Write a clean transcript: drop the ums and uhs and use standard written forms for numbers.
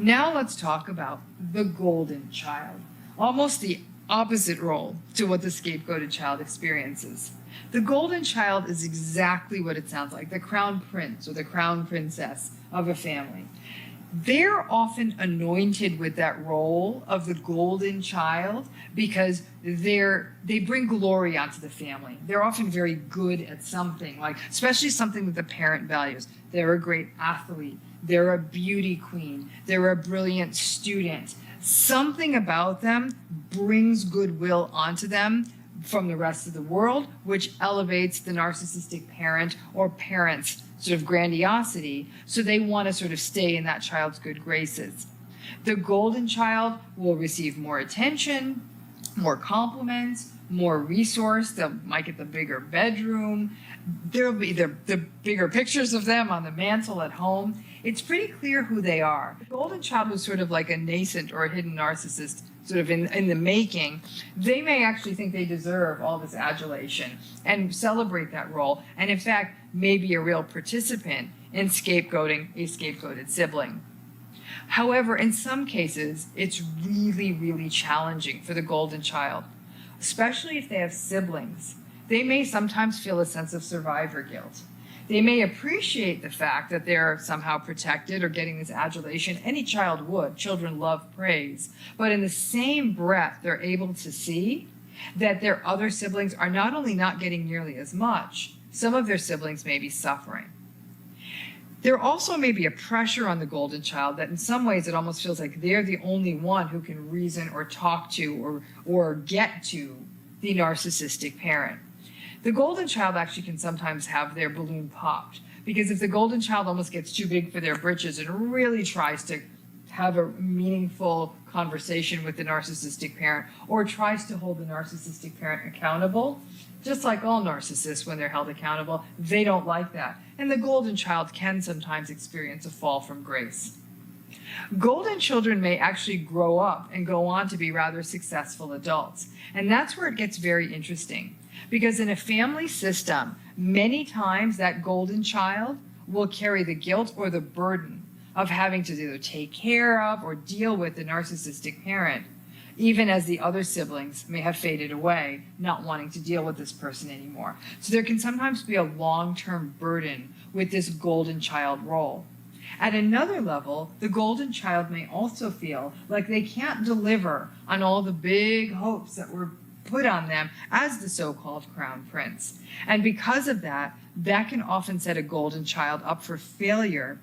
Now let's talk about the golden child, almost the opposite role to what the scapegoated child experiences. The golden child is exactly what it sounds like, the crown prince or the crown princess of a family. They're often anointed with that role of the golden child because they bring glory onto the family. They're often very good at something, like especially something that the parent values. They're a great athlete, they're a beauty queen, they're a brilliant student. Something about them brings goodwill onto them from the rest of the world, which elevates the narcissistic parent or parents' sort of grandiosity, so they want to sort of stay in that child's good graces. The golden child will receive more attention, more compliments, more resource. They might get the bigger bedroom. There'll be the bigger pictures of them on the mantle at home. It's pretty clear who they are. The golden child was sort of like a nascent or a hidden narcissist, sort of in the making. They may actually think they deserve all this adulation and celebrate that role, and in fact, may be a real participant in scapegoating a scapegoated sibling. However, in some cases, it's really, really challenging for the golden child, especially if they have siblings. They may sometimes feel a sense of survivor guilt. They may appreciate the fact that they're somehow protected or getting this adulation. Any child would. Children love praise. But in the same breath, they're able to see that their other siblings are not only not getting nearly as much, some of their siblings may be suffering. There also may be a pressure on the golden child that in some ways it almost feels like they're the only one who can reason or talk to or get to the narcissistic parent. The golden child actually can sometimes have their balloon popped, because if the golden child almost gets too big for their britches and really tries to have a meaningful conversation with the narcissistic parent or tries to hold the narcissistic parent accountable, just like all narcissists when they're held accountable, they don't like that. And the golden child can sometimes experience a fall from grace. Golden children may actually grow up and go on to be rather successful adults. And that's where it gets very interesting. Because in a family system, many times that golden child will carry the guilt or the burden of having to either take care of or deal with the narcissistic parent, even as the other siblings may have faded away, not wanting to deal with this person anymore. So there can sometimes be a long-term burden with this golden child role. At another level, the golden child may also feel like they can't deliver on all the big hopes that were put on them as the so-called crown prince. And because of that, that can often set a golden child up for failure